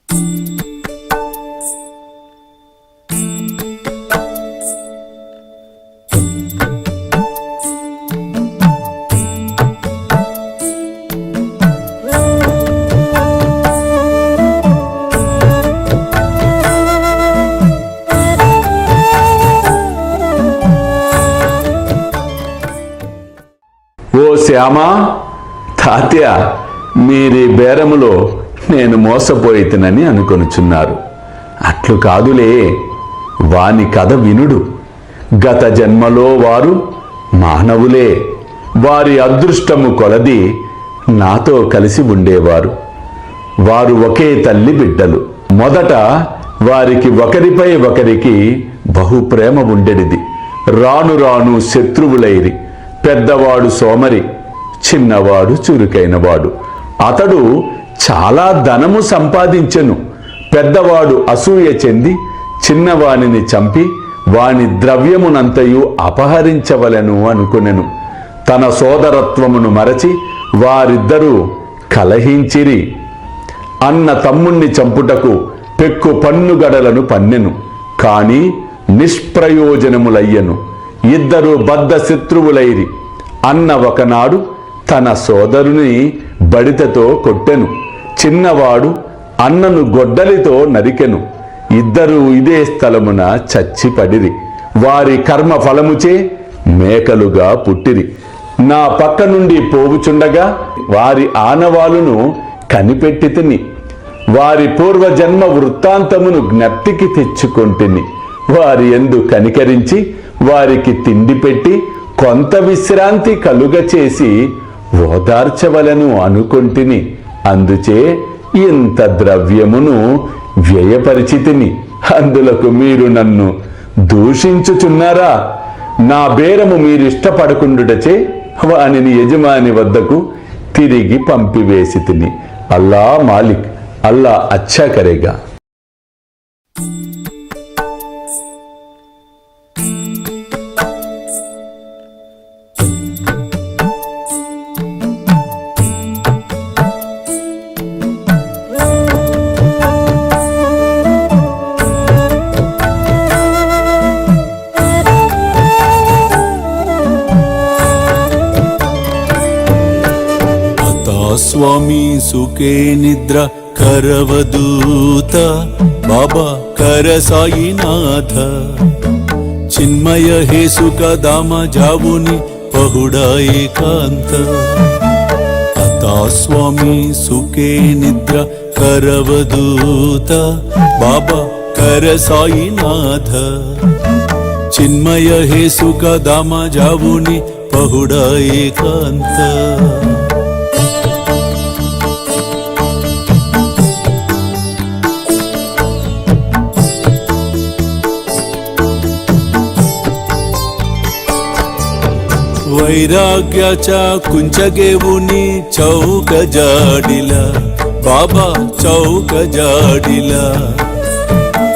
ఓ శ్యామా, తాత్య, మీరీ బేరములో నేను మోసపోయితనని అనుకొనుచున్నారు. అట్లు కాదులే, వాని కథ వినుడు. గత జన్మలో వారు మానవులే. వారి అదృష్టము కొలది నాతో కలిసి ఉండేవారు. వారు ఒకే తల్లి బిడ్డలు. మొదట వారికి ఒకరిపై ఒకరికి బహుప్రేమ ఉండెడిది. రాను రాను శత్రువులైరి. పెద్దవాడు సోమరి, చిన్నవాడు చురుకైనవాడు. అతడు చాలా ధనము సంపాదించెను. పెద్దవాడు అసూయ చెంది చిన్నవానిని చంపి వాని ద్రవ్యమునంతయు అపహరించవలెను అనుకొనెను. తన సోదరత్వమును మరచి వారిద్దరూ కలహించిరి. అన్న తమ్ముణ్ణి చంపుటకు పెక్కు పన్నుగడలను పన్నెను. కాని నిష్ప్రయోజనములయ్యను. ఇద్దరు బద్ధ శత్రువులైరి. అన్న ఒకనాడు తన సోదరుని బడితతో కొట్టెను. చిన్నవాడు అన్నను గొడ్డలితో నరికెను. ఇద్దరూ ఇదే స్థలమున చచ్చిపడిరి. వారి కర్మ ఫలముచే మేకలుగా పుట్టిరి. నా పక్క నుండి పోవుచుండగా వారి ఆనవాలును కనిపెట్టితిని. వారి పూర్వజన్మ వృత్తాంతమును జ్ఞప్తికి తెచ్చుకొంటిని. వారి యందు కనికరించి వారికి తిండి పెట్టి కొంత విశ్రాంతి కలుగచేసి ఓదార్చవలను అనుకొంటిని. అందుచే ఇంత ద్రవ్యమును వ్యయపరిచితిని. అందులకు మీరు నన్ను దూషించుచున్నారా? నా బేరము మీరిష్టపడకుండుటచే వానిని యజమాని వద్దకు తిరిగి పంపివేసి తిని. అల్లా మాలిక్, అల్లా అచ్చా కరేగా. స్వామి సుఖే నిద్ర కరవదూత బాబా కర సాయినాథ చిన్మయ హే సుఖ దామ జావుని పహుడా ఏకాంత అతా స్వామి సుఖే నిద్ర కరవదూత బాబా కర సాయినాథ చిన్మయ హే సుఖ దామ జావుని పహుడా ఏకాంత वैराग्याच्या कुंचगेवुनी चौक जाडिला बाबा चौक जाडिला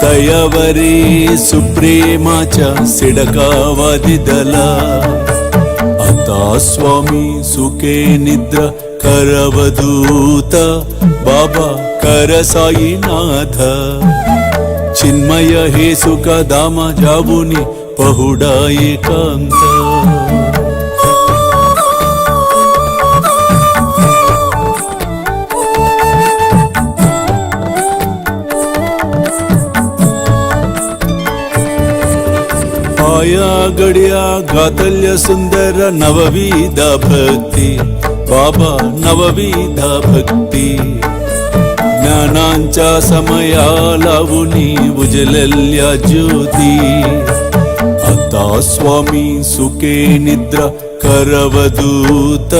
तयावरी सुप्रेमाच्या सिडकावादिदला आता स्वामी सुखे निद्र करवदूत बाबा कर साईनाथ चिन्मय हे सुख दाम जावुनी पहुडा एकांत आया गड्या गातल्य सुंदर नवविधा भक्ती बाबा नवविधा भक्ती ज्ञानांच्या समया लावुनी उजलल्या ज्योती आता स्वामी सुखे निद्रा करवदूत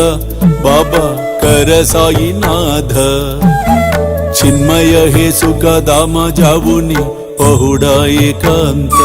बाबा कर साईनाथ चिन्मय हे सुख दाम जावुनी पहुडा एकांत